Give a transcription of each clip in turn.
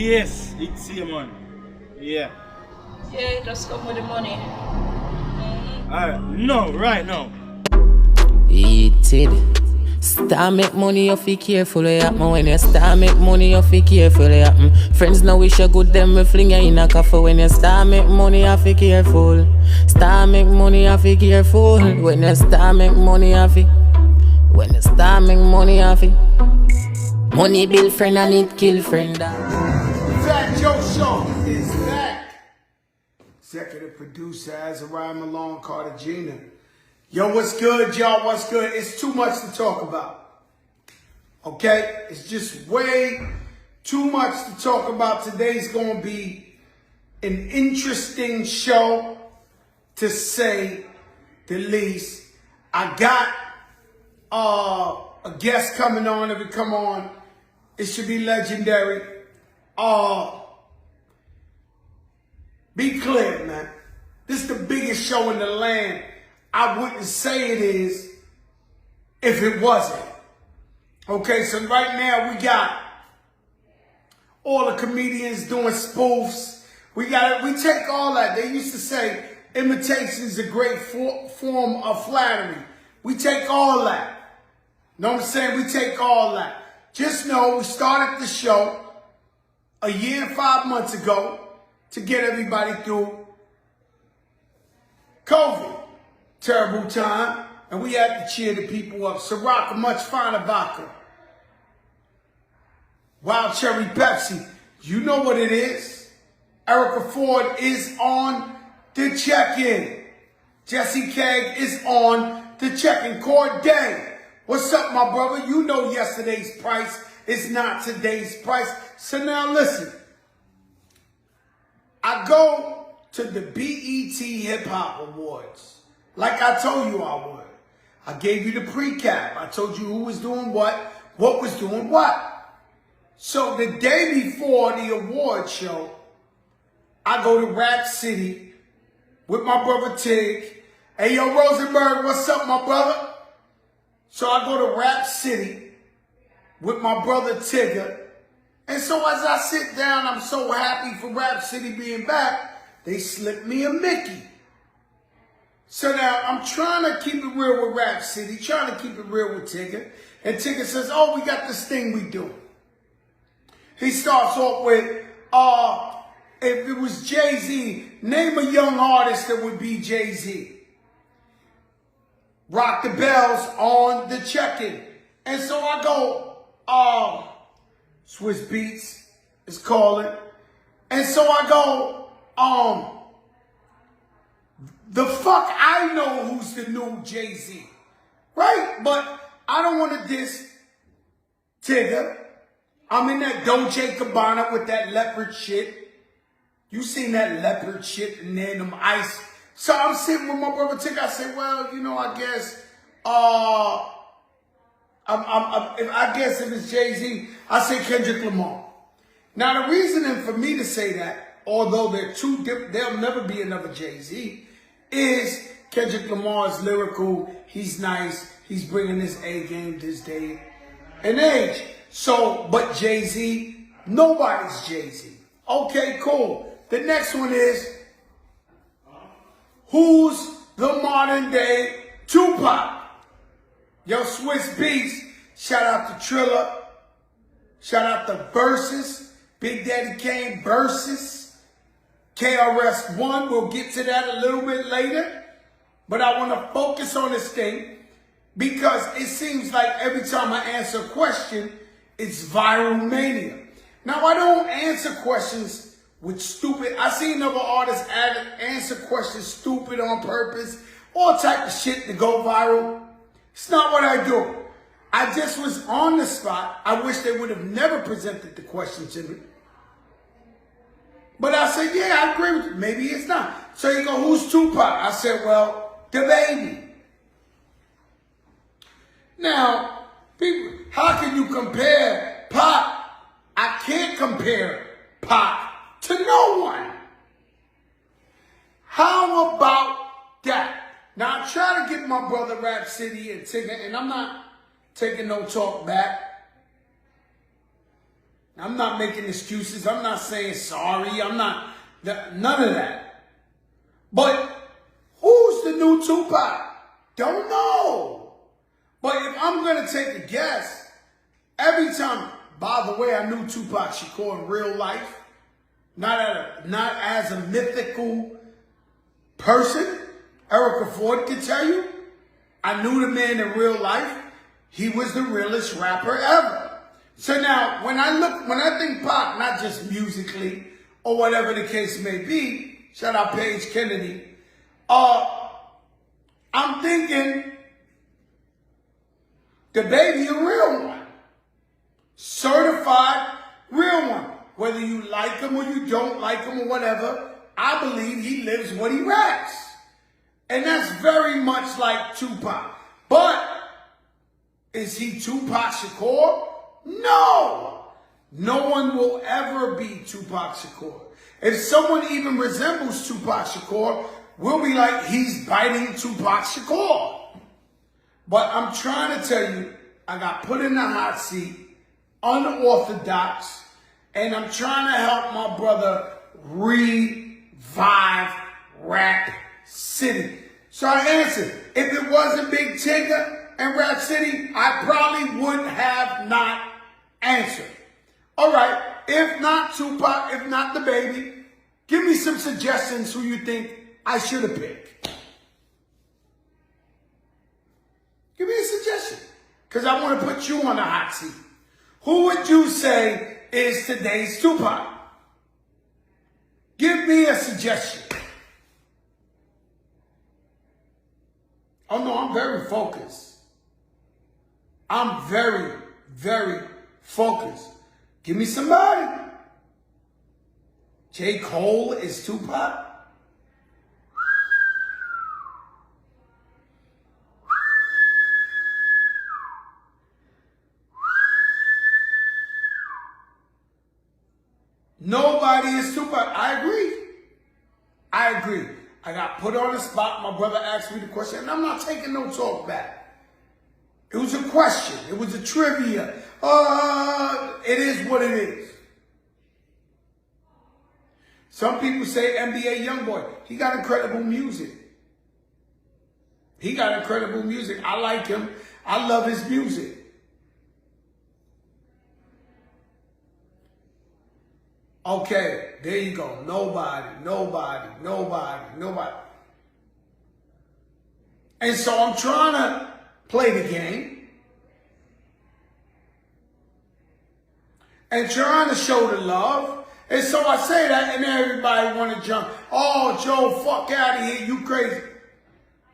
Yes, it's here, man. Yeah. Yeah, just come with the money. Alright, no, right now. Eat it. Start make money, you feel careful happen. When you start make money, you feel careful happen. Friends now wish you good, them we fling you in a cafe. When you start make money, you feel careful. Start make money, you feel careful. When you start make money, you feel. When you start make money, you feel. Money build friend and it kill friend. Fat Joe Show is back. Executive producer Azariah Malone, Cartagena. Yo, what's good, y'all? What's good? It's too much to talk about. Okay? It's just way too much to talk about. Today's going to be an interesting show, to say the least. I got a guest coming on. If it come on, it should be legendary. Be clear, man. This is the biggest show in the land. I wouldn't say it is if it wasn't. Okay, so right now we got all the comedians doing spoofs. We take all that. They used to say imitation is a great form of flattery. We take all that. Know what I'm saying? We take all that. Just know we started the show a year and 5 months ago to get everybody through COVID. Terrible time. And we had to cheer the people up. Ciroc, much finer vodka. Wild Cherry Pepsi. You know what it is. Erica Ford is on the check-in. Jesse Keg is on the check-in. Corday. What's up, my brother? You know yesterday's price is not today's price. So now listen. I go to the BET Hip Hop Awards. Like I told you I would. I gave you the pre-cap. I told you who was doing what was doing what. So the day before the award show, I go to Rap City with my brother Tig. Hey, yo, Rosenberg, what's up, my brother? So I go to Rap City with my brother Tigger. And so as I sit down, I'm so happy for Rap City being back, they slipped me a Mickey. So now I'm trying to keep it real with Rap City, trying to keep it real with Tigger. And Tigger says, oh, we got this thing we do. He starts off with, if it was Jay-Z, name a young artist that would be Jay-Z. Rock the Bells on the check-in. And so I go, Swiss Beats is calling. And so I go, the fuck I know who's the new Jay-Z. Right? But I don't want to diss Tigger. I'm in that Dolce Gabbana with that leopard shit. You seen that leopard shit and then them ice. So I'm sitting with my brother Tigger. I say, well, you know, I guess, I guess if it's Jay-Z, I say Kendrick Lamar. Now the reasoning for me to say that, although they're two different, there'll never be another Jay-Z, is Kendrick Lamar is lyrical, he's nice, he's bringing his A game this day and age. So, but Jay-Z, nobody's Jay-Z. Okay, cool. The next one is, who's the modern day Tupac? Yo, Swiss Beats, shout out to Triller, shout out to Versus, Big Daddy Kane Versus. KRS-One, we'll get to that a little bit later. But I want to focus on this thing because it seems like every time I answer a question, it's viral mania. Now, I don't answer questions with stupid. I seen other artists answer questions stupid on purpose, all type of shit to go viral. It's not what I do. I just was on the spot. I wish they would have never presented the question to me. But I said, yeah, I agree with you. Maybe it's not. So you go, who's Tupac? I said, well, the baby. Now, people, how can you compare Pac? I can't compare Pac to no one. How about that? Now, I try to get my brother Rap City and Tigger, and I'm not taking no talk back. I'm not making excuses. I'm not saying sorry. I'm not, none of that. But who's the new Tupac? Don't know. But if I'm going to take a guess, every time, by the way, I knew Tupac Shakur in real life, not as a mythical person. Erica Ford can tell you. I knew the man in real life. He was the realest rapper ever. So now, when I think Pac, not just musically or whatever the case may be, shout out Paige Kennedy, I'm thinking the baby a real one. Certified real one. Whether you like him or you don't like him or whatever, I believe he lives what he raps. And that's very much like Tupac. But is he Tupac Shakur? No. No one will ever be Tupac Shakur. If someone even resembles Tupac Shakur, we'll be like, he's biting Tupac Shakur. But I'm trying to tell you, I got put in the hot seat, unorthodox, and I'm trying to help my brother revive Rap City. So I answered, if it wasn't Big Tigger and Rap City, I probably would have not answered. All right, if not Tupac, if not the baby, give me some suggestions who you think I should have picked. Give me a suggestion, because I want to put you on the hot seat. Who would you say is today's Tupac? Give me a suggestion. Oh no, I'm very focused. I'm very, very focused. Give me somebody. J. Cole is Tupac? Nobody is Tupac. I agree. I agree. I got put on the spot. My brother asked me the question, and I'm not taking no talk back. It was a question. It was a trivia. It is what it is. Some people say NBA Youngboy. He got incredible music. He got incredible music. I like him. I love his music. Okay, there you go. Nobody. And so I'm trying to play the game and trying to show the love. And so I say that and everybody want to jump. Oh, Joe, fuck out of here. You crazy.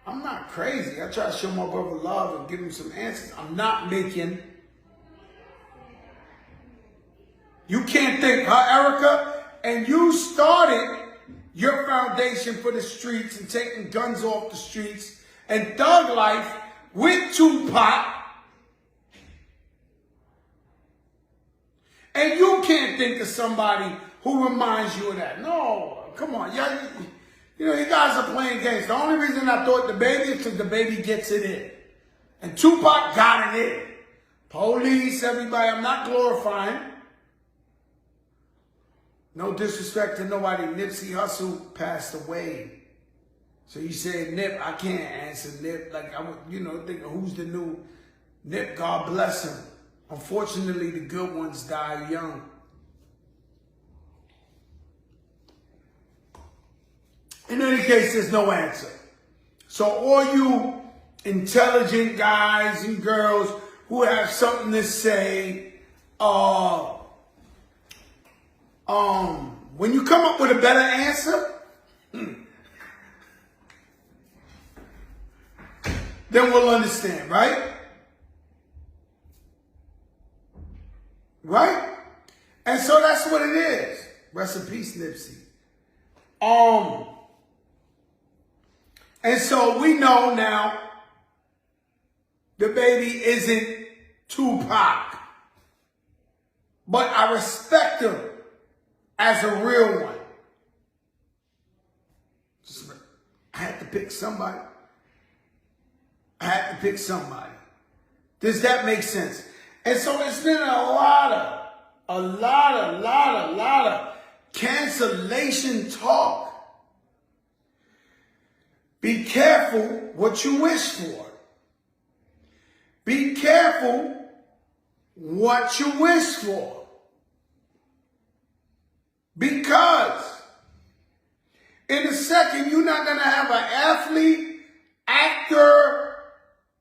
I'm not crazy. I try to show my brother love and give him some answers. I'm not making... You can't think, huh, Erica? And you started your foundation for the streets and taking guns off the streets and thug life with Tupac. And you can't think of somebody who reminds you of that. No, come on. Yeah, you know, you guys are playing games. The only reason I thought the baby is because the baby gets it in. And Tupac got it in. Police, everybody, I'm not glorifying. No disrespect to nobody. Nipsey Hussle passed away. So you say Nip, I can't answer Nip. Like, I would, you know, thinking who's the new Nip? God bless him. Unfortunately, the good ones die young. In any case, there's no answer. So all you intelligent guys and girls who have something to say, when you come up with a better answer, then we'll understand, right? Right? And so that's what it is. Rest in peace, Nipsey. And so we know now the baby isn't Tupac. But I respect him as a real one. I had to pick somebody. Does that make sense? And so it's been a lot of a lot of cancellation talk. Be careful what you wish for. Be careful what you wish for. Because in a second, you're not going to have an athlete, actor,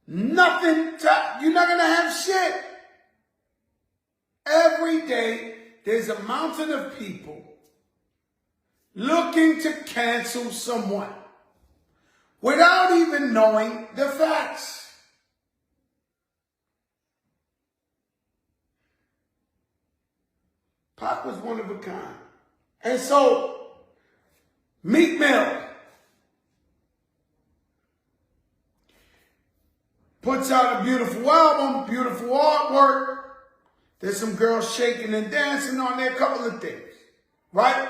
nothing. You're not going to have shit. Every day, there's a mountain of people looking to cancel someone without even knowing the facts. Pac was one of a kind. And so, Meek Mill puts out a beautiful album, beautiful artwork. There's some girls shaking and dancing on there, a couple of things, right?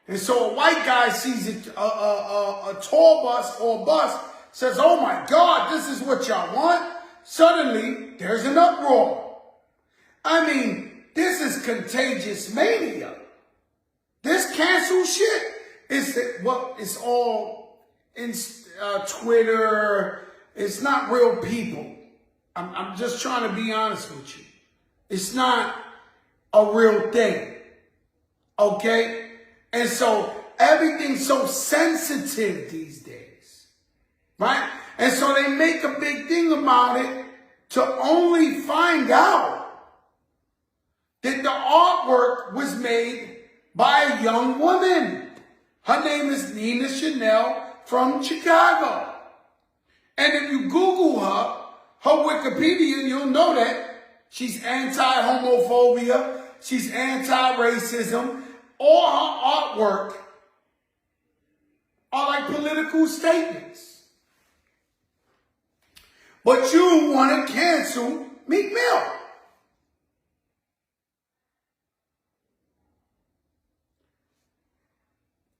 And so a white guy sees a tour bus or a bus, says, oh my God, this is what y'all want. Suddenly, there's an uproar. I mean, this is contagious mania. This cancel shit it's all in Twitter. It's not real people. I'm just trying to be honest with you. It's not a real thing. Okay? And so everything's so sensitive these days. Right? And so they make a big thing about it to only find out that the artwork was made by a young woman. Her name is Nina Chanel from Chicago. And if you Google her Wikipedia, you'll know that she's anti-homophobia, she's anti-racism. All her artwork are like political statements. But you want to cancel Meek Mill.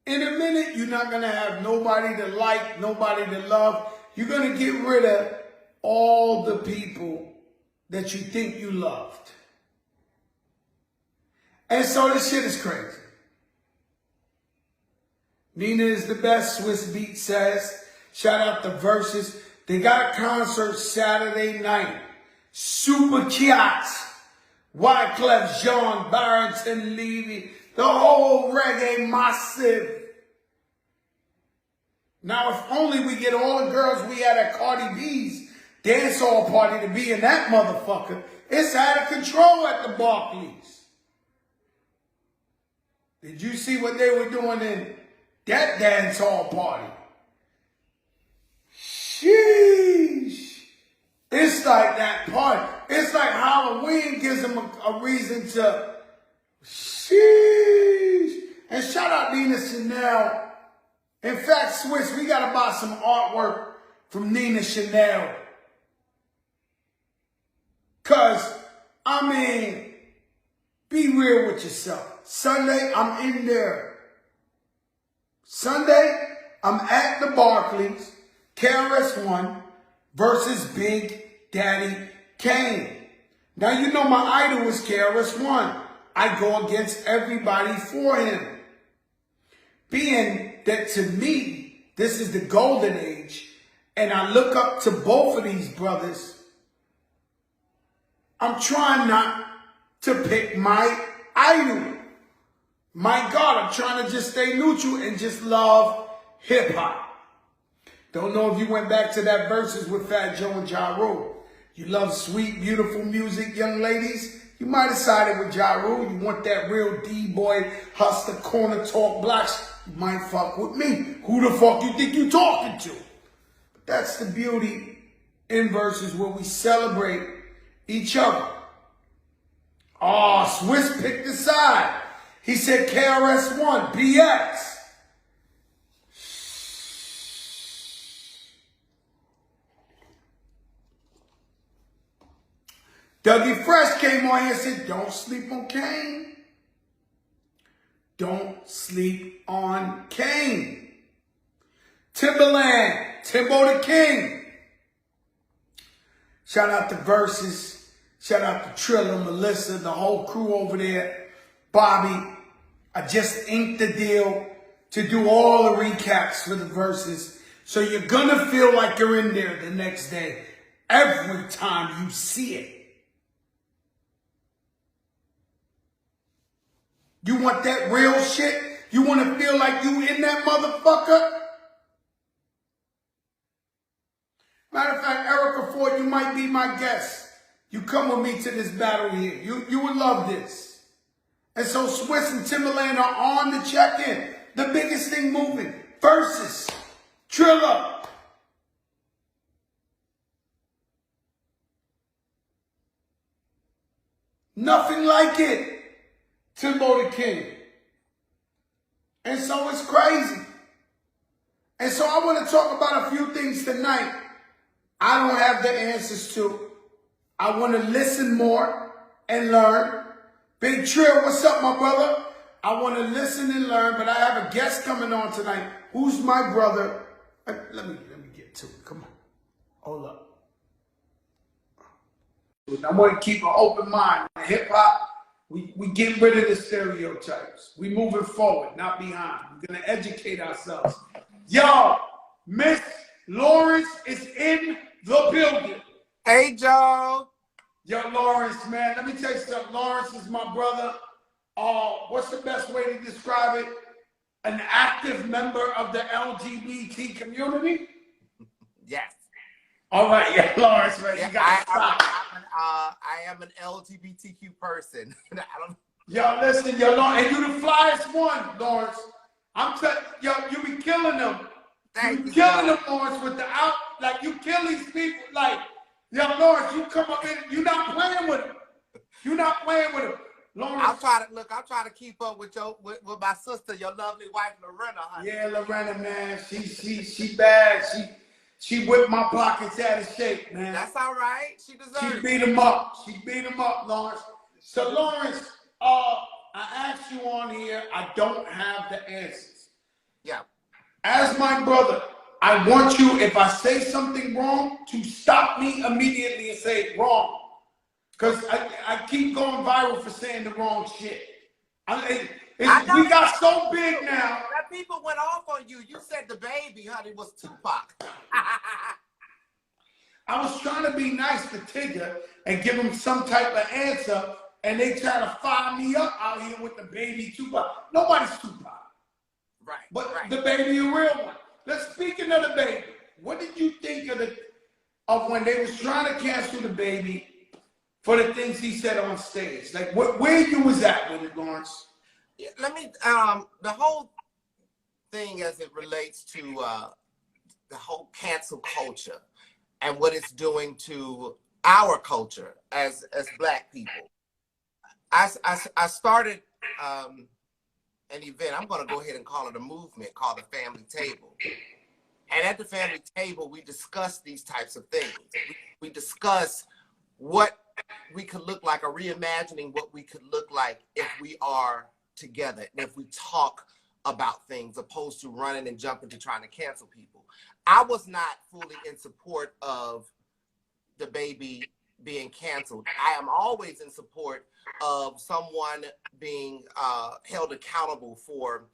In a minute, you're not going to have nobody to like, nobody to love. You're going to get rid of all the people that you think you loved. And so this shit is crazy. Nina is the best, Swiss Beat says. Shout out the Versus. They got a concert Saturday night. Super Kiats, Wyclef Jean, Barrington Levy, the whole reggae massive. Now, if only we get all the girls we had at Cardi B's dance hall party to be in that motherfucker. It's out of control at the Barclays. Did you see what they were doing in that dance hall party? Sheesh. It's like that party. It's like Halloween gives them a reason to sheesh. And shout out Nina Chanel. In fact, Swiss, we got to buy some artwork from Nina Chanel. Because, I mean, be real with yourself. Sunday, I'm in there. Sunday, I'm at the Barclays, KRS-One versus Big Daddy Kane. Now, you know my idol is KRS-One. I go against everybody for him. Being that to me, this is the golden age, and I look up to both of these brothers, I'm trying not to pick my idol. My God, I'm trying to just stay neutral and just love hip-hop. Don't know if you went back to that Versus with Fat Joe and Ja Rule. You love sweet, beautiful music, young ladies. You might have sided with Ja Rule. You want that real D-boy, hustler, corner talk, blocks. You might fuck with me. Who the fuck you think you talking to? But that's the beauty in Versus where we celebrate each other. Oh, Swiss picked a side. He said KRS-One, BX. Dougie Fresh came on here and said, don't sleep on Kane. Don't sleep on Kane. Timberland, Timbo the King. Shout out to Versus. Shout out to Trilla, Melissa, the whole crew over there. Bobby, I just inked the deal to do all the recaps for the verses. So you're gonna feel like you're in there the next day every time you see it. You want that real shit? You want to feel like you in that motherfucker? Matter of fact, Erica Ford, you might be my guest. You come with me to this battle here. You would love this. And so Swiss and Timberland are on the check-in. The biggest thing moving. Versus Trilla. Nothing like it. Timbo the King. And so it's crazy. And so I want to talk about a few things tonight I don't have the answers to. I want to listen more and learn. Big Trill, what's up, my brother? I want to listen and learn, but I have a guest coming on tonight. Who's my brother? Let me get to it. Come on. Hold up. I want to keep an open mind. Hip hop, we get rid of the stereotypes. We moving forward, not behind. We're going to educate ourselves. Yo, Miss Lawrence is in the building. Hey, Joe. Yo, Lawrence, man, let me tell you something. Lawrence is my brother. What's the best way to describe it? An active member of the LGBT community? Yes. All right, yeah, Lawrence, man, Yeah, you got to stop. I am an LGBTQ person. I don't. Yo, listen, yo, Lawrence, and you the flyest one, Lawrence. I'm telling yo, you be killing them. Thank you you, killing Joe. them, Lawrence, with the out, like you kill these people, like, yo, Lawrence, you come up in, you not playing with them. You not playing with them. Lawrence. I'm trying to keep up with with my sister, your lovely wife, Lorena, honey. Yeah, Lorena, man, she bad. She whipped my pockets out of shape, man. That's all right. She deserves She it. beat him up. She beat him up, Lawrence. So, Lawrence, I asked you on here. I don't have the answers. Yeah. As my brother, I want you, if I say something wrong, to stop me immediately and say it wrong. Because I keep going viral for saying the wrong shit. We got so big now. That people went off on you. You said the baby, honey, was Tupac. I was trying to be nice to Tigger and give him some type of answer, and they try to fire me up out here with the baby Tupac. Nobody's Tupac. Right. But right. the baby, a real one. Let's speaking of the baby. What did you think of when they was trying to cancel the baby for the things he said on stage? Like where you was at with it, Lawrence? Yeah, let me the whole thing as it relates to the whole cancel culture and what it's doing to our culture as Black people. I started an event. I'm going to go ahead and call it a movement called the Family Table. And at the Family Table, we discuss these types of things. We discuss what we could look like, or reimagining what we could look like if we are together and if we talk about things, opposed to running and jumping to trying to cancel people. I was not fully in support of the baby being canceled. I am always in support of someone being held accountable for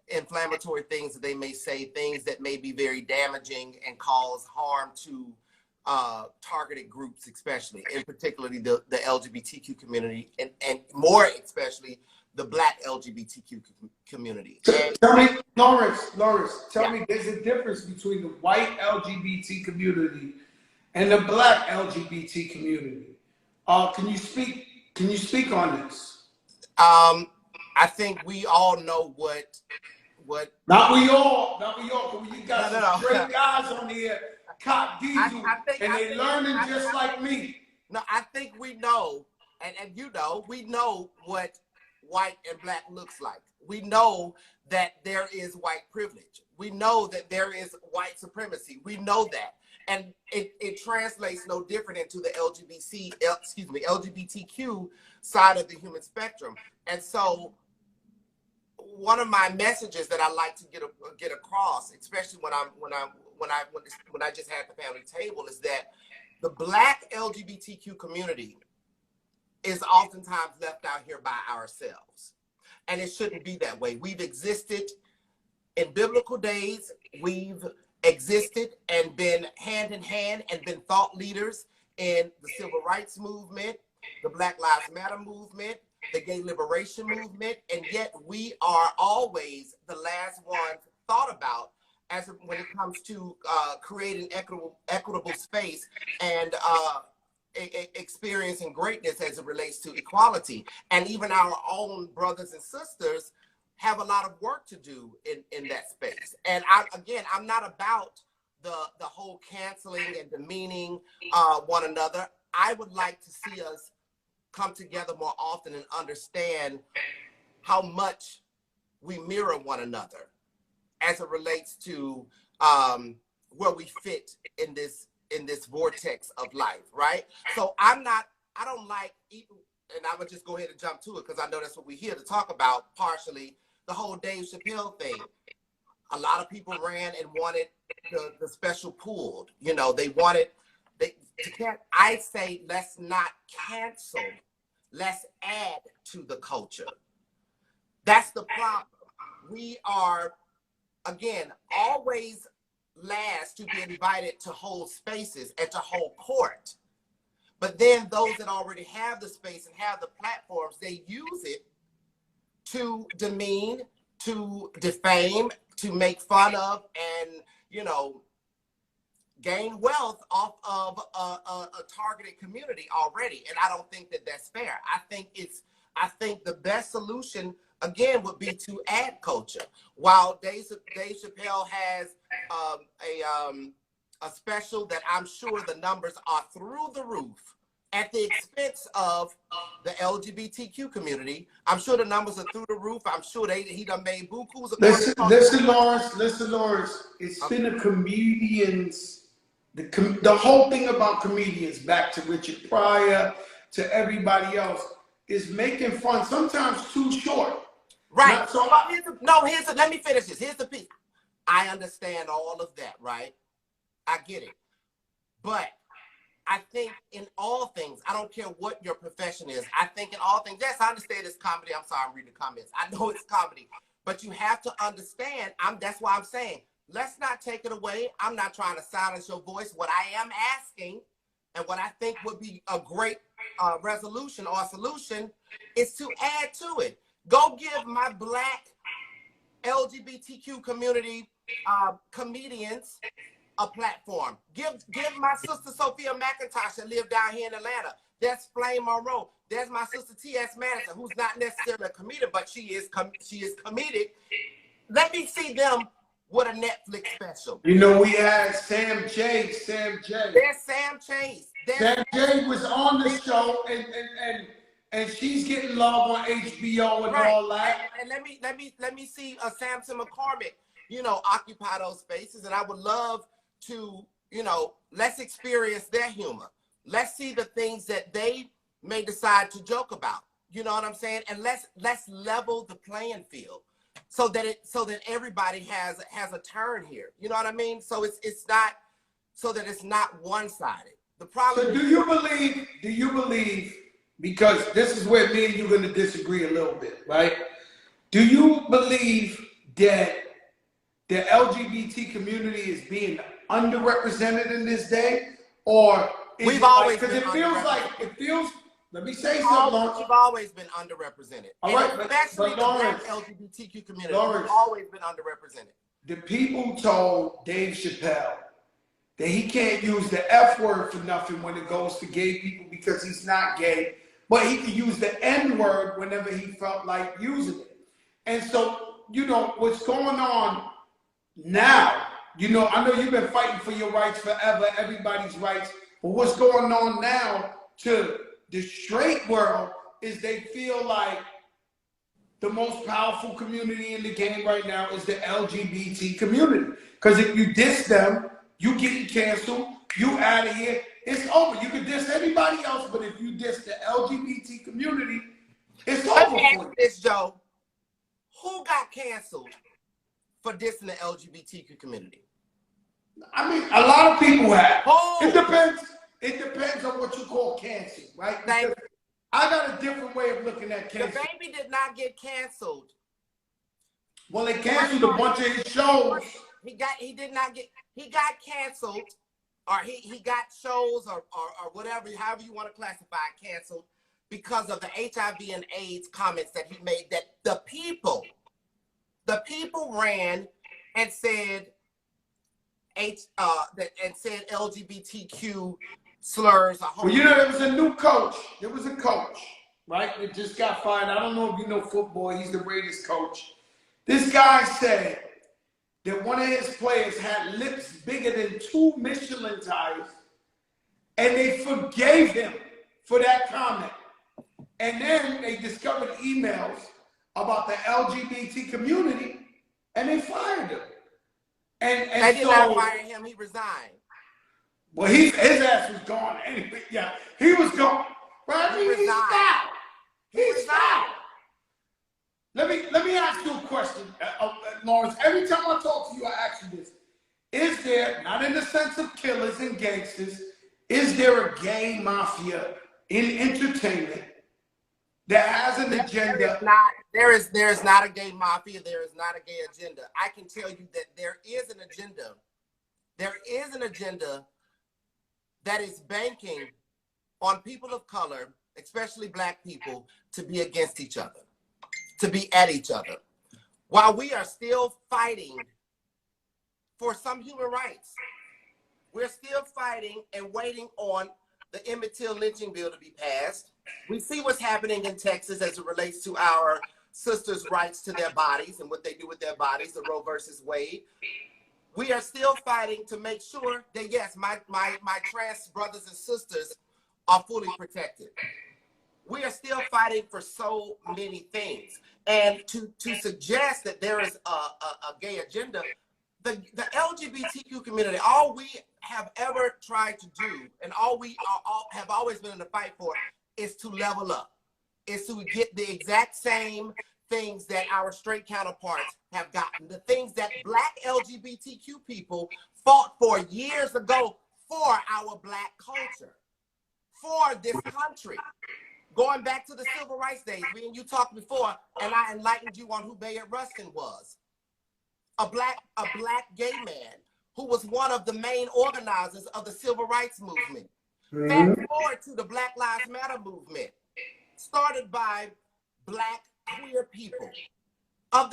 inflammatory things that they may say, things that may be very damaging and cause harm to targeted groups, especially, and particularly the LGBTQ community, and more especially the Black LGBTQ community. Tell me, Lawrence, tell me, there's a difference between the white LGBT community and the Black LGBT community. Can you speak on this? I think we all know what. Not we all, because you got some great guys on here, Cop Diesel, they learning just like me. No, I think we know, and you know, we know what white and Black looks like. We know that there is white privilege. We know that there is white supremacy. We know that. And it translates no different into the LGBTQ side of the human spectrum. And so one of my messages that I like to get across, especially when I just had the Family Table, is that the Black LGBTQ community is oftentimes left out here by ourselves. And it shouldn't be that way. We've existed in biblical days. We've existed and been hand in hand and been thought leaders in the civil rights movement, the Black Lives Matter movement, the gay liberation movement, and yet we are always the last ones thought about when it comes to creating equitable space and experiencing greatness as it relates to equality. And even our own brothers and sisters have a lot of work to do in that space. And I'm not about the whole canceling and demeaning one another. I would like to see us come together more often and understand how much we mirror one another as it relates to where we fit in this vortex of life, right? So I don't like, and I would just go ahead and jump to it because I know that's what we're here to talk about, partially, the whole Dave Chappelle thing. A lot of people ran and wanted the special pulled. You know, I say, let's not cancel, let's add to the culture. That's the problem. We are, again, always last to be invited to hold spaces and to hold court. But then those that already have the space and have the platforms, they use it to demean, to defame, to make fun of, and, you know, gain wealth off of a targeted community already. And I don't think that that's fair. I think the best solution, again, would be to add culture. While Dave Chappelle has a special that I'm sure the numbers are through the roof at the expense of the LGBTQ community. I'm sure the numbers are through the roof. I'm sure he done made bukus. Listen, Lawrence. It's been a comedian's, the whole thing about comedians, back to Richard Pryor, to everybody else, is making fun, sometimes too short. Right. Let me finish this. Here's the piece. I understand all of that, right? I get it. But I think in all things, I don't care what your profession is. I think in all things, yes, I understand it's comedy. I'm sorry, I'm reading the comments. I know it's comedy. But you have to understand, that's why I'm saying, let's not take it away. I'm not trying to silence your voice. What I am asking, and what I think would be a great resolution or solution, is to add to it. Go give my Black LGBTQ community comedians a platform. Give my sister Sophia McIntosh that live down here in Atlanta. There's Flame Monroe. There's my sister T.S. Madison, who's not necessarily a comedian, but she is comedic. Let me see them with a Netflix special. You know, we had Sam J. There's Sam Chase. Sam J was on the show, and she's getting love on HBO and all that. And let me see Samson McCormick, you know, occupy those spaces. And I would love to, you know, let's experience their humor. Let's see the things that they may decide to joke about. You know what I'm saying? And let's level the playing field so that everybody has a turn here. You know what I mean? So it's not so that it's not one-sided. The problem. So do you believe, because this is where me and you're going to disagree a little bit, right? Do you believe that the LGBT community is being underrepresented in this day, or we've always been? Because it feels. Let me say something. We've always been underrepresented. All right, especially the Black LGBTQ community. We've always been underrepresented. The people told Dave Chappelle that he can't use the F word for nothing when it goes to gay people because he's not gay, but he could use the N word whenever he felt like using it. And so, you know, what's going on now, you know, I know you've been fighting for your rights forever, everybody's rights, but what's going on now to the straight world is they feel like the most powerful community in the game right now is the LGBT community. Because if you diss them, you getting canceled, you out of here, it's over. You can diss anybody else, but if you diss the LGBT community, it's over for you. This, Joe, who got canceled for dissing the LGBTQ community? I mean, a lot of people have. Oh. It depends on what you call cancel, right? I got a different way of looking at The cancel. baby did not get canceled. Well, they canceled a bunch of his shows. He got canceled, or he got shows or whatever, however you want to classify it, canceled because of the HIV and AIDS comments that he made, that the people ran and said and said LGBTQ slurs. Well, you know, there was a new coach. There was a coach, right? That just got fired. I don't know if you know football. He's the Raiders coach. This guy said that one of his players had lips bigger than 2 Michelin tires, and they forgave him for that comment. And then they discovered emails about the LGBT community, and they fired him. And they did not fire him. He resigned. Well, his ass was gone anyway. Yeah, he was gone. But I mean, he's out. He's out. Let me ask you a question, Lawrence. Every time I talk to you, I ask you this. Is there, not in the sense of killers and gangsters, is there a gay mafia in entertainment that has an agenda? There is not a gay mafia. There is not a gay agenda. I can tell you that there is an agenda. There is an agenda that is banking on people of color, especially Black people, to be against each other, to be at each other, while we are still fighting for some human rights. We're still fighting and waiting on the Emmett Till lynching bill to be passed. We see what's happening in Texas as it relates to our sisters' rights to their bodies and what they do with their bodies, the Roe versus Wade. We are still fighting to make sure that, yes, my trans brothers and sisters are fully protected. We are still fighting for so many things. And to suggest that there is a gay agenda, the LGBTQ community, all we have ever tried to do, and all we have always been in the fight for, is to level up, is to get the exact same things that our straight counterparts have gotten, the things that Black LGBTQ people fought for years ago for our Black culture, for this country. Going back to the civil rights days, me and you talked before, and I enlightened you on who Bayard Rustin was. A black gay man who was one of the main organizers of the civil rights movement. Fast forward to the Black Lives Matter movement, started by Black queer people in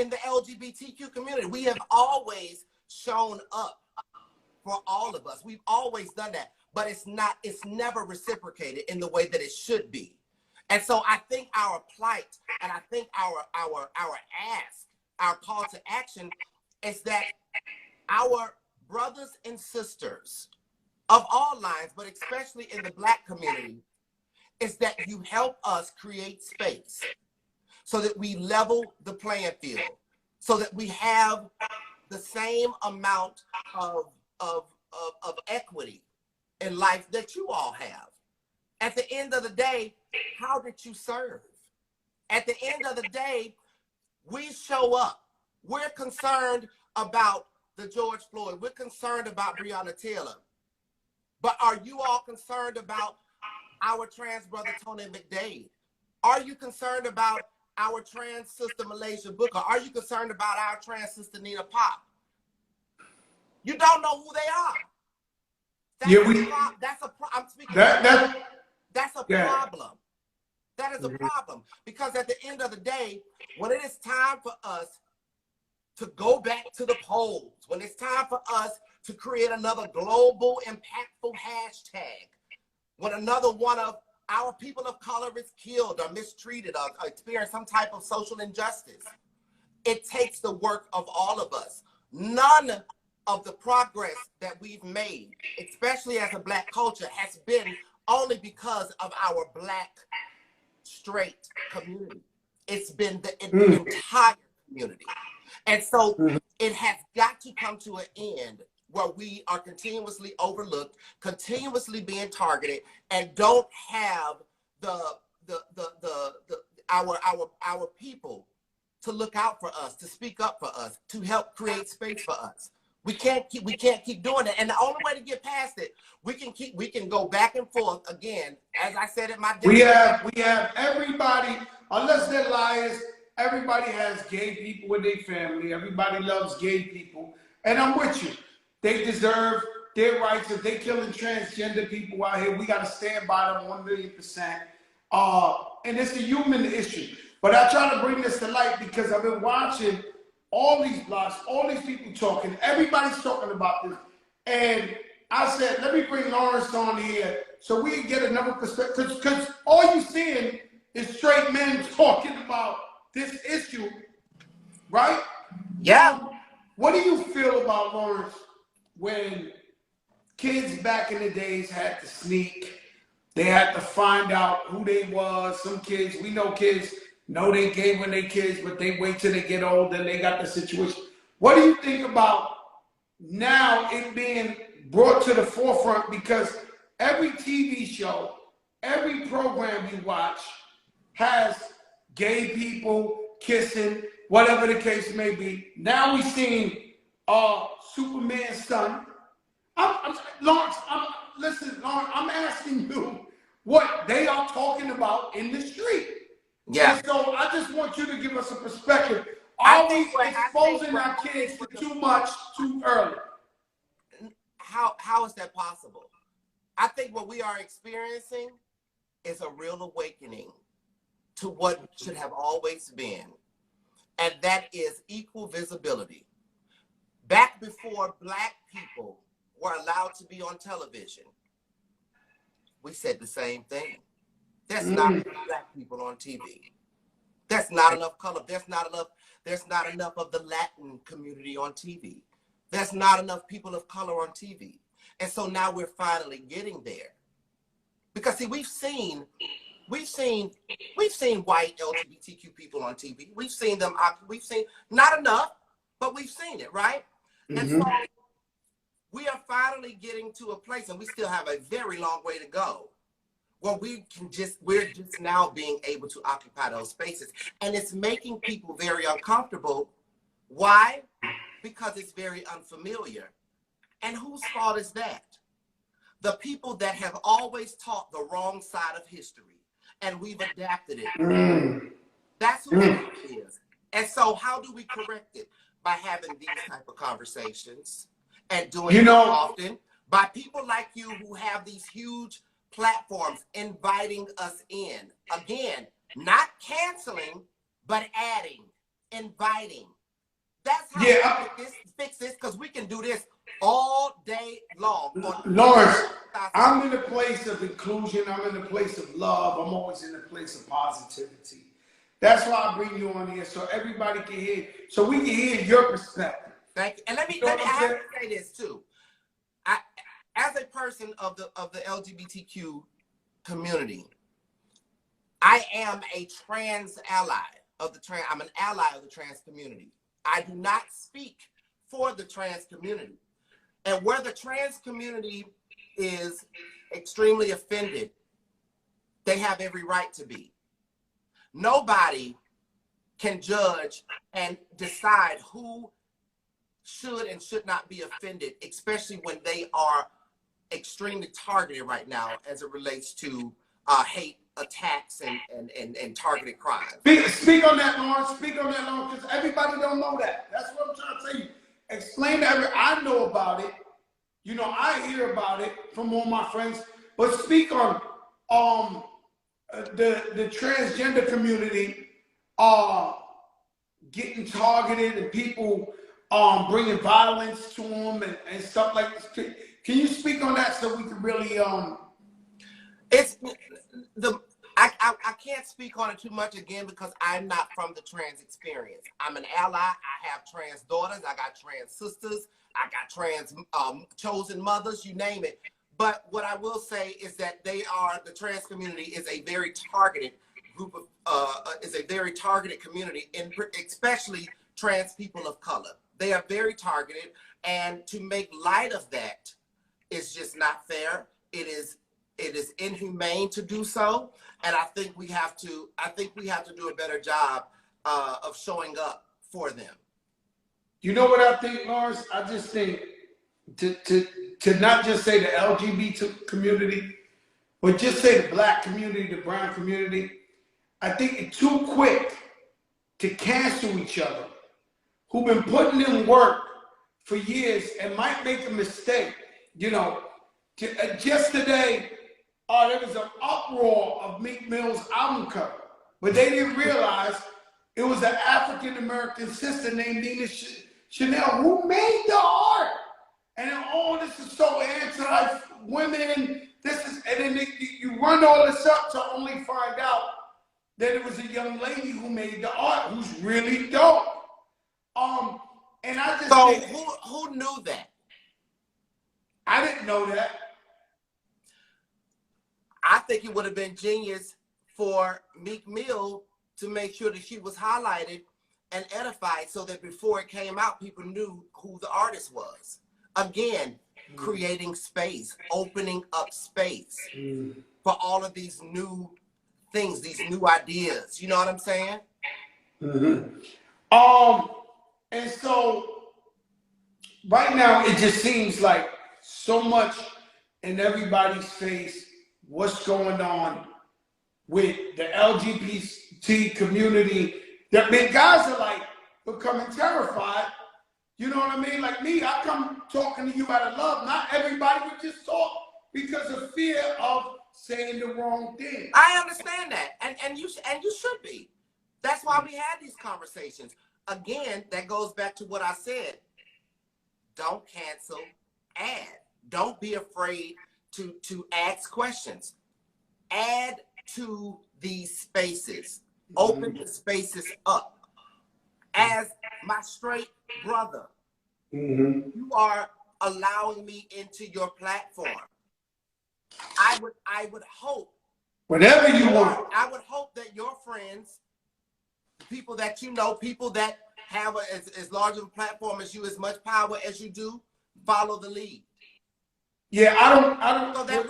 the LGBTQ community. We have always shown up for all of us. We've always done that, but it's never reciprocated in the way that it should be. And so I think our plight, and I think our ask, our call to action is that our brothers and sisters of all lines, but especially in the Black community, is that you help us create space so that we level the playing field, so that we have the same amount of equity in life that you all have. At the end of the day, how did you serve? At the end of the day, we show up. We're concerned about the George Floyd. We're concerned about Breonna Taylor. But are you all concerned about our trans brother, Tony McDade? Are you concerned about our trans sister, Malaysia Booker? Are you concerned about our trans sister, Nina Pop? You don't know who they are. That's a problem. That is a problem. Because at the end of the day, when it is time for us to go back to the polls, when it's time for us to create another global impactful hashtag, when another one of our people of color is killed or mistreated or experience some type of social injustice, it takes the work of all of us. None of the progress that we've made, especially as a Black culture, has been only because of our Black straight community. It's been the entire community. And so it has got to come to an end where we are continuously overlooked, continuously being targeted, and don't have our people to look out for us, to speak up for us, to help create space for us. We can't keep doing it. And the only way to get past it, we can go back and forth again. As I said at my dinner, we have everybody, unless they're liars, everybody has gay people in their family. Everybody loves gay people. And I'm with you. They deserve their rights. If they killing transgender people out here, we gotta stand by them 1,000,000%. And it's a human issue. But I try to bring this to light because I've been watching all these blogs, all these people talking. Everybody's talking about this. And I said, let me bring Lawrence on here so we can get another perspective. Because all you're seeing is straight men talking about this issue, right? Yeah. What do you feel about, Lawrence, when kids back in the days had to sneak? They had to find out who they was. Some kids, we know kids know they gay when they kids, but they wait till they get older and they got the situation. What do you think about now it being brought to the forefront? Because every TV show, every program you watch has gay people kissing, whatever the case may be. Now we've seen Superman's son. Lawrence, listen, Lawrence, I'm asking you what they are talking about in the street. Yeah. And so I just want you to give us a perspective. Are we exposing our kids to too much too early? How is that possible? I think what we are experiencing is a real awakening to what should have always been, and that is equal visibility. Back before Black people were allowed to be on television, we said the same thing. There's not enough Black people on TV. There's not enough color. There's not enough of the Latin community on TV. There's not enough people of color on TV. And so now we're finally getting there. Because see, we've seen white LGBTQ people on TV. We've seen not enough, but we've seen it, right? And so we are finally getting to a place, and we still have a very long way to go, where we're just now being able to occupy those spaces. And it's making people very uncomfortable. Why? Because it's very unfamiliar. And whose fault is that? The people that have always taught the wrong side of history, and we've adapted it. That's who it is. And so how do we correct it? By having these type of conversations and doing it often, by people like you who have these huge platforms inviting us in. Again, not canceling, but adding, inviting. That's how we fix this, because we can do this all day long. Lawrence, I'm in a place of inclusion. I'm in a place of love. I'm always in a place of positivity. That's why I bring you on here, so everybody can hear, so we can hear your perspective. Thank you. And let me I have to say this too. As a person of the LGBTQ community, I am a trans ally of the trans. I'm an ally of the trans community. I do not speak for the trans community. And where the trans community is extremely offended, they have every right to be. Nobody can judge and decide who should and should not be offended, especially when they are extremely targeted right now as it relates to hate attacks and targeted crimes. Speak on that, Lawrence. Speak on that, Lawrence, because everybody don't know that. That's what I'm trying to tell you. Explain to I know about it. You know, I hear about it from all my friends. But speak on the transgender community getting targeted and people bringing violence to them and stuff like this. Can you speak on that so we can really I can't speak on it too much again because I'm not from the trans experience. I'm an ally. I have trans daughters. I got trans sisters. I got trans chosen mothers, you name it. But what I will say is that the trans community is a very targeted group of, is a very targeted community, and especially trans people of color. They are very targeted, and to make light of that is just not fair. It is inhumane to do so, and I think we have to do a better job of showing up for them. You know what I think, Lawrence? I just think to not just say the LGBT community, but just say the black community, the brown community. I think it's too quick to cancel each other, who've been putting in work for years and might make a mistake. You know, just today, there was an uproar of Meek Mill's album cover, but they didn't realize it was an African-American sister named Nina Chanel who made the art. And then, this is so anti-women. And then you run all this up to only find out that it was a young lady who made the art, who's really dope. And I just who knew that? I didn't know that. I think it would have been genius for Meek Mill to make sure that she was highlighted and edified so that before it came out, people knew who the artist was. Again, creating space, opening up space for all of these new things, these new ideas. You know what I'm saying? And so right now it just seems like so much in everybody's face what's going on with the LGBT community. That guys are like becoming terrified. You know what I mean? Like me, I come talking to you out of love. Not everybody would just talk because of fear of saying the wrong thing. I understand that, and you should be. That's why we had these conversations. Again, that goes back to what I said. Don't cancel, add. Don't be afraid to ask questions. Add to these spaces. Open the spaces up. As my straight brother, you are allowing me into your platform. I would hope. Whatever you want. I would hope that your friends, people that you know, people that have as large of a platform as you, as much power as you do, follow the lead. Yeah, I don't. So that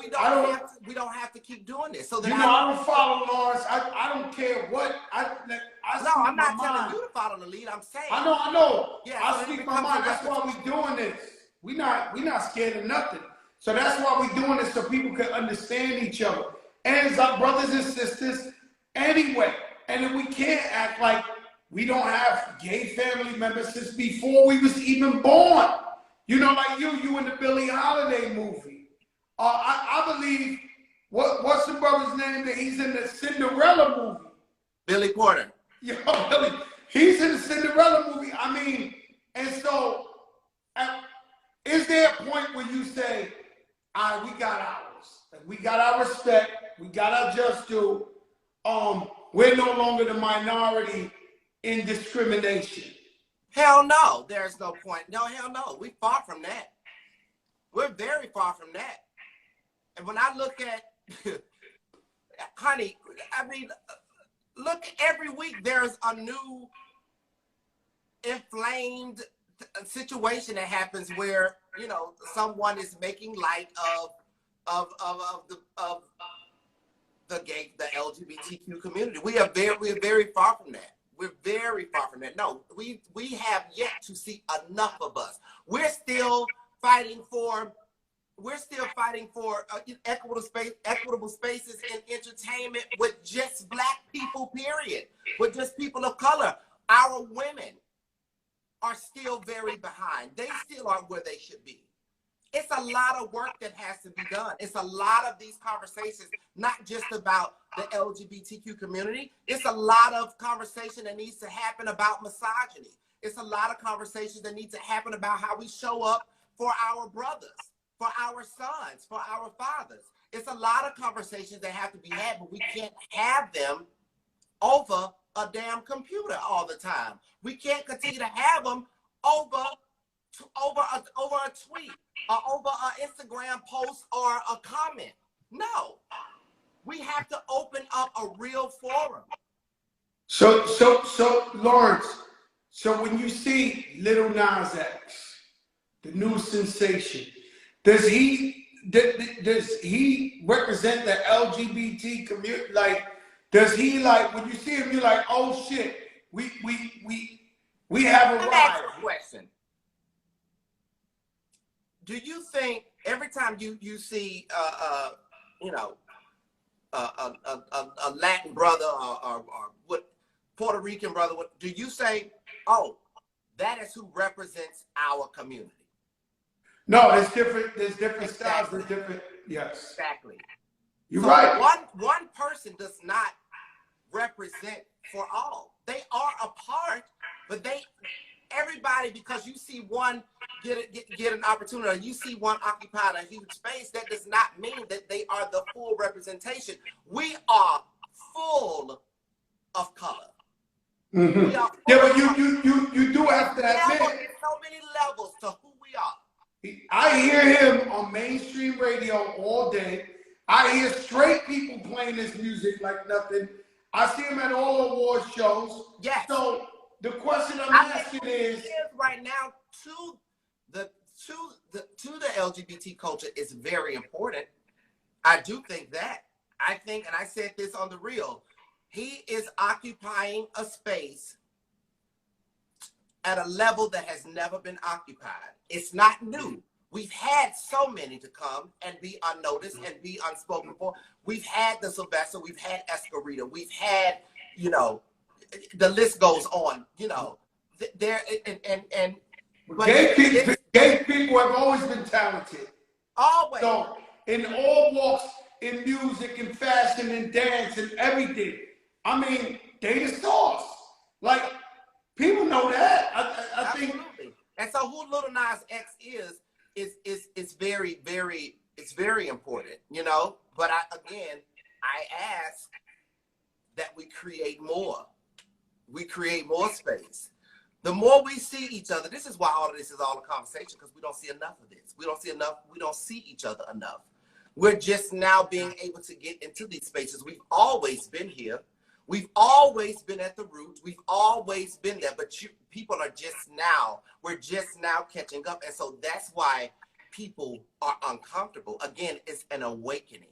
we don't have to keep doing this. So that I don't follow Lawrence. I don't care what. I'm not telling you to follow the lead. I'm saying. I know. Yeah, I speak my mind. That's why we doing this. We not scared of nothing. So that's why we doing this, so people can understand each other and as our brothers and sisters anyway. And then we can't act like we don't have gay family members since before we was even born. You know, like you in the Billie Holiday movie. I believe, what's the brother's name that he's in the Cinderella movie? Billy Porter. Yo, Billy, he's in the Cinderella movie. I mean, and so, is there a point where you say, all right, we got ours. We got our respect. We got our just due. We're no longer the minority in discrimination. Hell no, there's no point. No, hell no. We're far from that. We're very far from that. And when I look at, honey, I mean, look, every week there's a new inflamed situation that happens where, you know, someone is making light of the LGBTQ community. We're very far from that. We're very far from that. No, we have yet to see enough of us. We're still fighting for equitable spaces in entertainment with just black people, period. With just people of color. Our women are still very behind. They still aren't where they should be. It's a lot of work that has to be done. It's a lot of these conversations, not just about the LGBTQ community. It's a lot of conversation that needs to happen about misogyny. It's a lot of conversations that need to happen about how we show up for our brothers, for our sons, for our fathers. It's a lot of conversations that have to be had, but we can't have them over a damn computer all the time. We can't continue to have them over a tweet or over an Instagram post or a comment. No, we have to open up a real forum. So Lawrence, so when you see Lil Nas X, the new sensation, does he represent the LGBT community? Like, does he, like, when you see him, you're like, oh shit, we're We have Let me ask arrived. you a question. Do you think every time you see you know a Latin brother or what Puerto Rican brother, do you say, oh, that is who represents our community? No, there's different styles, Exactly. there's different, yes. Exactly. You're So right. One person does not represent for all. They are a part, but everybody, because you see one get an opportunity, or you see one occupy a huge space, that does not mean that they are the full representation. We are full of color. Mm-hmm. We are full Yeah, but of color. you do have to admit, There's so many levels to who we are. I hear him on mainstream radio all day. I hear straight people playing this music like nothing. I see him at all award shows. Yes. So the question I'm I asking think is, right now to the LGBT culture is very important. I do think that. I think, and I said this on The Real, he is occupying a space at a level that has never been occupied. It's not new. We've had so many to come and be unnoticed and be unspoken for. We've had the Sylvester, we've had Escarita, we've had, you know, the list goes on, you know. But gay people have always been talented. always. So in all walks, in music, in fashion, in dance, and everything. I mean, they the stars. Like, people know that. I think. Absolutely. And so who Lil Nas X is very, very, it's very important, you know. But I ask that we create more. We create more space. The more we see each other, this is why all of this is all a conversation, because we don't see enough of this. We don't see each other enough. We're just now being able to get into these spaces. We've always been here. We've always been at the roots. We've always been there, but people are we're just now catching up. And so that's why people are uncomfortable. Again, it's an awakening.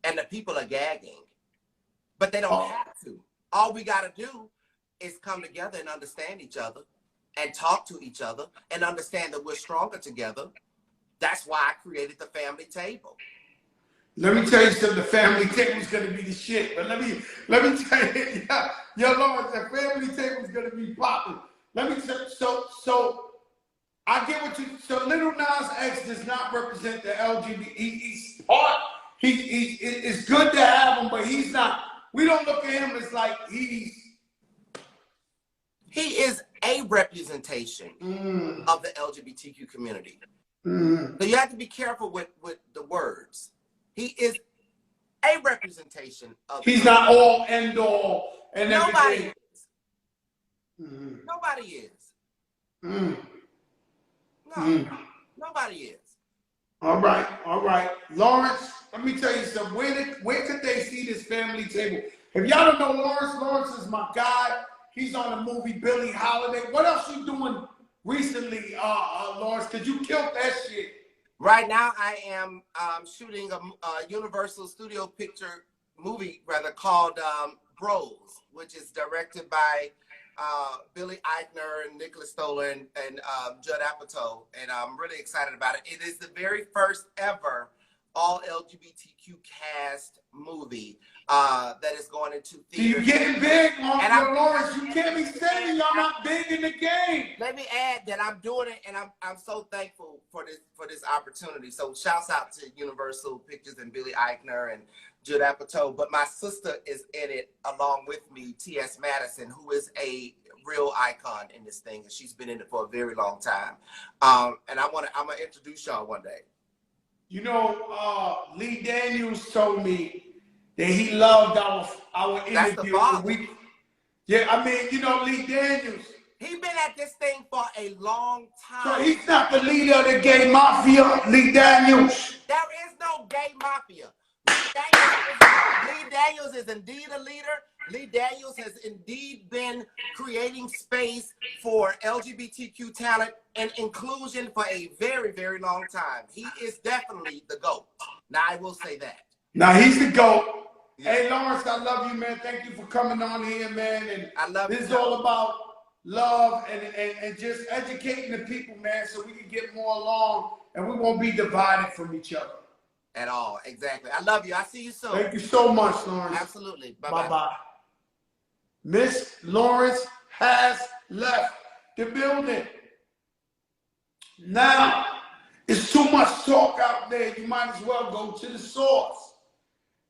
And the people are gagging, but they don't have to. All we got to do is come together and understand each other and talk to each other and understand that we're stronger together. That's why I created the family table. Let me tell you something, the family table is going to be the shit. But let me tell you, yo, Lawrence, the family table is going to be popping. Let me tell you, so I get what you, so Lil Nas X does not represent the LGBT. He's part, it's good to have him, but he's not, we don't look at him as like he is a representation of the LGBTQ community. So you have to be careful with the words. He is a representation of. He's not all end all and nobody everything. Is. Nobody is. Nobody is. All right. Lawrence, let me tell you something. Where could they see this family table? If y'all don't know Lawrence is my guy. He's on the movie Billie Holiday. What else you doing recently, Lawrence? Because you killed that shit. Right now, I am shooting a Universal Studio Picture movie, called Bros, which is directed by Billy Eichner and Nicholas Stoller and Judd Apatow, and I'm really excited about it. It is the very first ever all LGBTQ cast movie that is going into theaters. You're getting big, Lawrence. You can't be saying y'all not big in the game. Let me add that I'm doing it, and I'm so thankful for this opportunity. So shouts out to Universal Pictures and Billy Eichner and Judd Apatow. But my sister is in it along with me, T.S. Madison, who is a real icon in this thing, and she's been in it for a very long time. And I'm gonna introduce y'all one day. You know, Lee Daniels told me that he loved our interview. Yeah, I mean, you know, Lee Daniels. He's been at this thing for a long time. So he's not the leader of the gay mafia, Lee Daniels. There is no gay mafia. Lee Daniels is indeed a leader. Lee Daniels has indeed been creating space for LGBTQ talent and inclusion for a very, very long time. He is definitely the GOAT. Now, I will say that. Now, he's the GOAT. Yeah. Hey, Lawrence, I love you, man. Thank you for coming on here, man. And I love this is all about love, and just educating the people, man, so we can get more along and we won't be divided from each other. At all. Exactly. I love you. I see you soon. Thank you so much, Lawrence. Absolutely. Bye-bye. Bye-bye. Miss Lawrence has left the building. Now, it's too much talk out there. You might as well go to the source.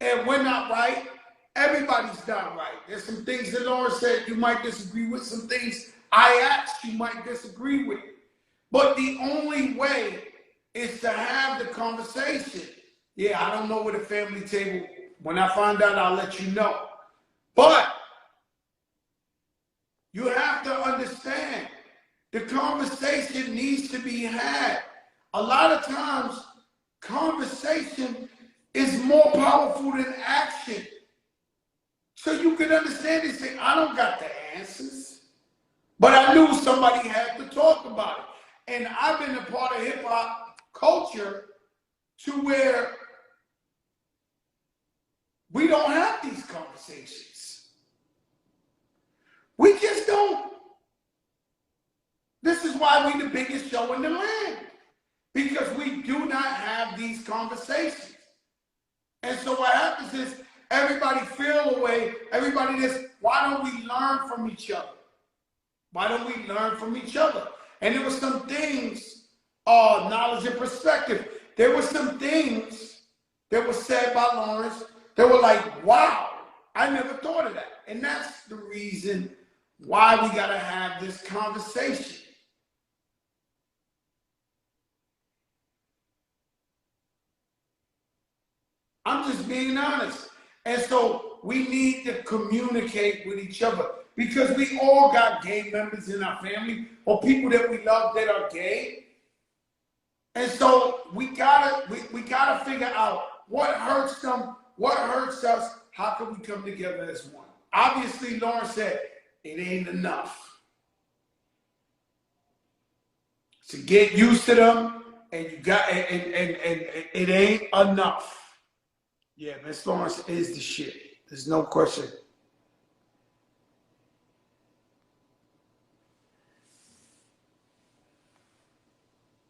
And we're not right. Everybody's not right. There's some things that Lawrence said you might disagree with. Some things I asked you might disagree with. But the only way is to have the conversation. Yeah, I don't know where the family table. When I find out, I'll let you know. But you have to understand, the conversation needs to be had. A lot of times, conversation is more powerful than action. So you can understand this thing. I don't got the answers, but I knew somebody had to talk about it. And I've been a part of hip hop culture to where we don't have these conversations. We just don't. This is why we the biggest show in the land, because we do not have these conversations. And so what happens is everybody feel away, everybody this, why don't we learn from each other? Why don't we learn from each other? And there were some things, knowledge and perspective. There were some things that were said by Lawrence that were like, wow, I never thought of that. And that's the reason why we gotta have this conversation. I'm just being honest. And so we need to communicate with each other, because we all got gay members in our family or people that we love that are gay. And so we gotta figure out what hurts them, what hurts us, how can we come together as one? Obviously, Lawrence said it ain't enough. To get used to them, and you got and it ain't enough. Yeah, Miss Lawrence is the shit. There's no question.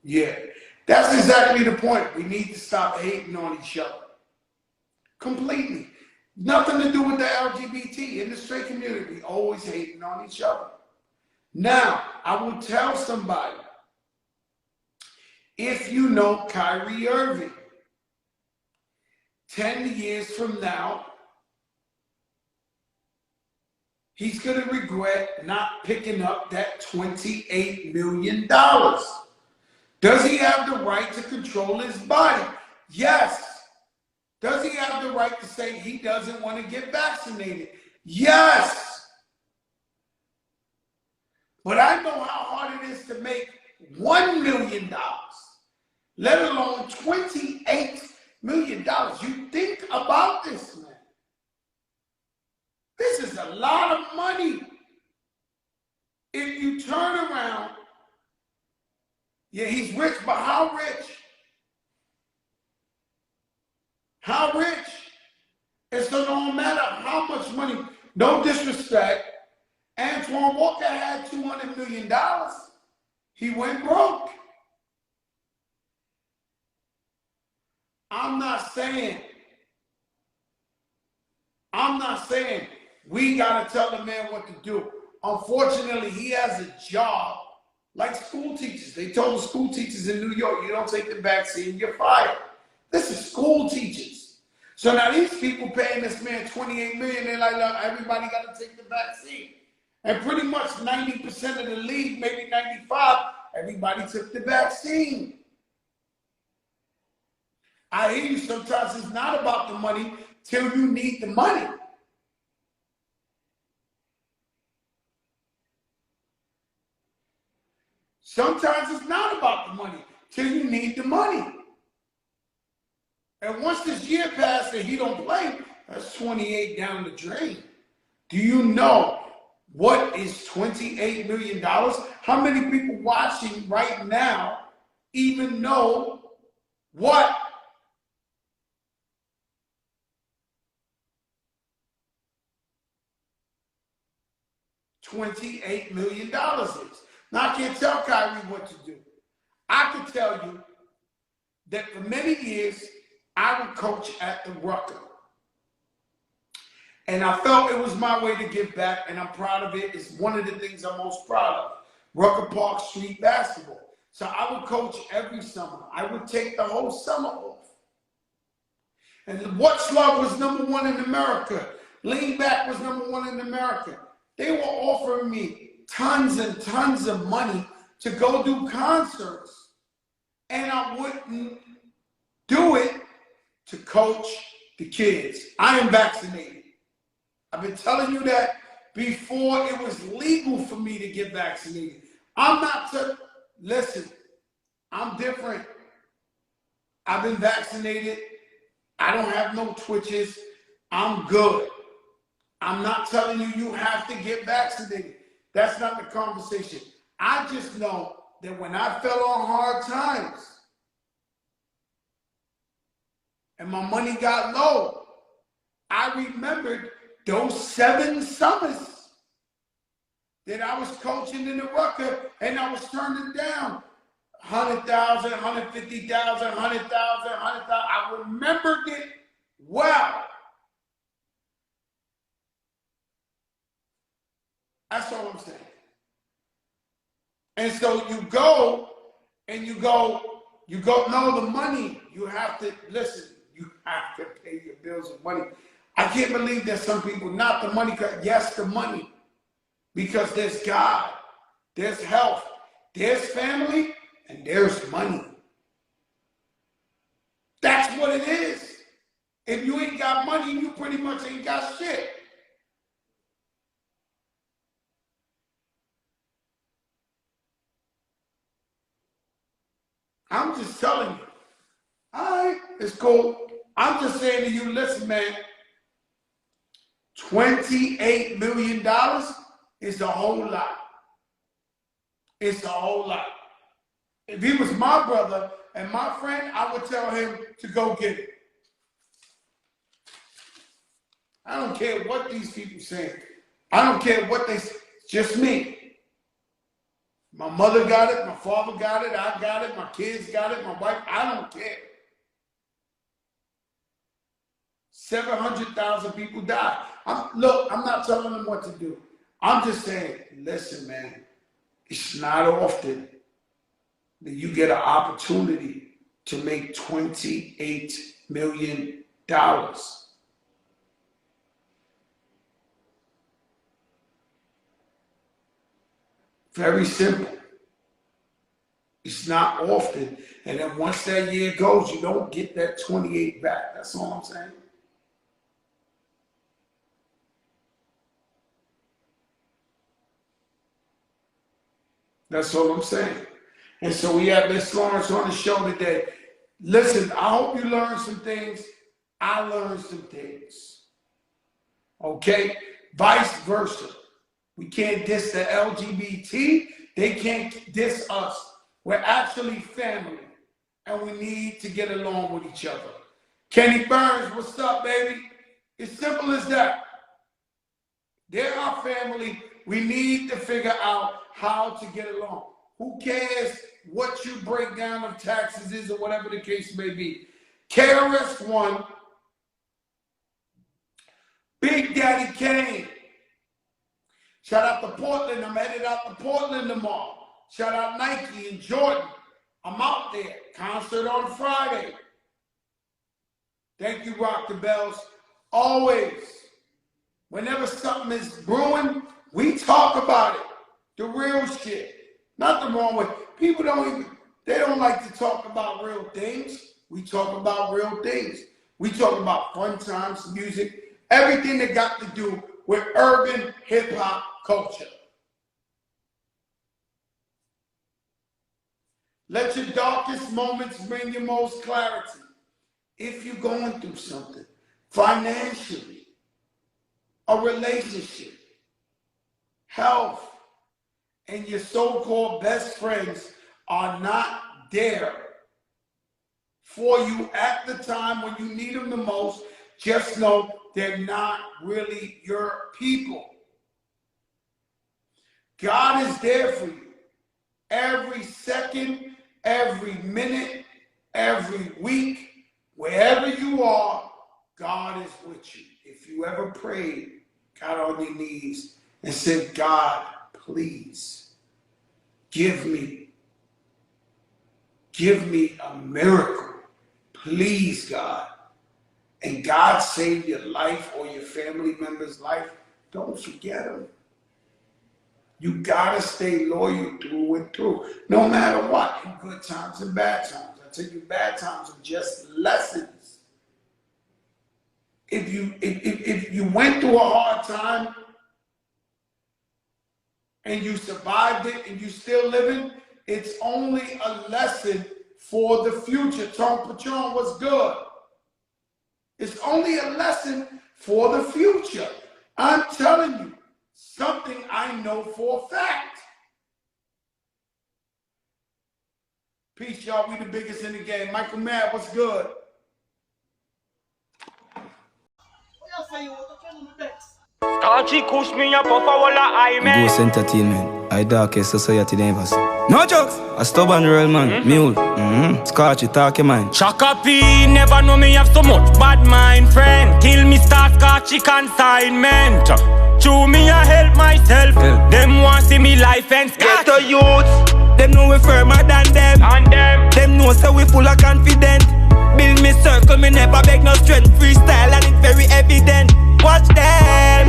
Yeah, that's exactly the point. We need to stop hating on each other. Completely. Nothing to do with the LGBT in the straight community. We always hating on each other. Now, I will tell somebody, if you know Kyrie Irving, 10 years from now, he's going to regret not picking up that $28 million. Does he have the right to control his body? Yes. Does he have the right to say he doesn't want to get vaccinated? Yes. But I know how hard it is to make $1 million, let alone $28 million. You think about this, man. This is a lot of money. If you turn around, yeah, he's rich, but how rich? How rich? And so no matter how much money, no disrespect, Antoine Walker had $200 million. He went broke. I'm not saying we got to tell the man what to do. Unfortunately, he has a job like school teachers. They told the school teachers in New York, you don't take the vaccine, you're fired. This is school teachers. So now these people paying this man $28 million, they're like, look, everybody got to take the vaccine. And pretty much 90% of the league, maybe 95%, everybody took the vaccine. I hear you, sometimes it's not about the money till you need the money. Sometimes it's not about the money till you need the money. And once this year passes and he don't play, that's 28 down the drain. Do you know what is $28 million? How many people watching right now even know what $28 million is. Now, I can't tell Kyrie what to do. I can tell you that for many years, I would coach at the Rucker. And I felt it was my way to give back, and I'm proud of it. It's one of the things I'm most proud of. Rucker Park Street basketball. So I would coach every summer. I would take the whole summer off. And What's Love was #1 in America. Lean Back was #1 in America. They were offering me tons and tons of money to go do concerts. And I wouldn't do it to coach the kids. I am vaccinated. I've been telling you that before it was legal for me to get vaccinated. Listen, I'm different. I've been vaccinated. I don't have no twitches. I'm good. I'm not telling you you have to get vaccinated. That's not the conversation. I just know that when I fell on hard times and my money got low, I remembered those 7 summers that I was coaching in the Rucker and I was turning down 100,000, 150,000, 100,000, 100,000. I remembered it well. That's all I'm saying. And so you go, no, the money, you have to, listen, you have to pay your bills with money. I can't believe that some people, not the money, yes, the money. Because there's God, there's health, there's family, and there's money. That's what it is. If you ain't got money, you pretty much ain't got shit. I'm just telling you. All right, it's cool. I'm just saying to you, listen, man, $28 million is a whole lot. It's a whole lot. If he was my brother and my friend, I would tell him to go get it. I don't care what these people say. I don't care what they say. Just me. My mother got it, my father got it, I got it, my kids got it, my wife, I don't care. 700,000 people died. Look, I'm not telling them what to do. I'm just saying, listen, man, it's not often that you get an opportunity to make $28 million. Very simple. It's not often. And then once that year goes, you don't get that 28 back. That's all I'm saying. That's all I'm saying. And so we have Miss Lawrence on the show today. Listen, I hope you learned some things. I learned some things. Okay? Vice versa. We can't diss the LGBT. They can't diss us. We're actually family. And we need to get along with each other. Kenny Burns, what's up, baby? It's simple as that. They're our family. We need to figure out how to get along. Who cares what you break down of taxes is or whatever the case may be? KRS-One, Big Daddy Kane. Shout out to Portland. I'm headed out to Portland tomorrow. Shout out Nike and Jordan. I'm out there. Concert on Friday. Thank you, Rock the Bells. Always. Whenever something is brewing, we talk about it. The real shit. Nothing wrong with it. People they don't like to talk about real things. We talk about real things. We talk about fun times, music, everything that got to do with urban hip-hop culture. Let your darkest moments bring your most clarity. If you're going through something, financially, a relationship, health, and your so-called best friends are not there for you at the time when you need them the most, just know they're not really your people. God is there for you. Every second, every minute, every week, wherever you are, God is with you. If you ever prayed, got on your knees and said, God, please give me a miracle. Please, God. And God saved your life or your family member's life, don't forget him. You gotta stay loyal through and through, no matter what, in good times and bad times. I tell you, bad times are just lessons. If you went through a hard time and you survived it and you still living, it's only a lesson for the future. Tom Patron was good. It's only a lesson for the future. I'm telling you, something I know for a fact. Peace, y'all. We the biggest in the game. Michael Matt, what's good? Ghost Entertainment, I darkest society neighbors. No jokes, a stubborn real man, mule. Scotchy, talk your mind. Chaka P, never know me have so much bad mind, friend. Till me start Scotchy consignment. Chew me a help myself. Them want see me life and Get the youths, them know we firmer than them. And them know so we full of confidence. Build me circle, me never beg no strength. Freestyle and it's very evident. Watch them,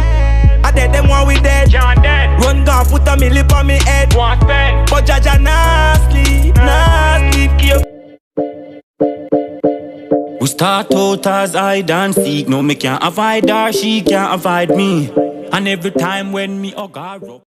I dead them one we dead. John dead. Run gun, put a million on me head. Want spend. But Jaja nasty. We start out as hide and seek. No, me can't avoid her, she can't avoid me. And every time when me hug her up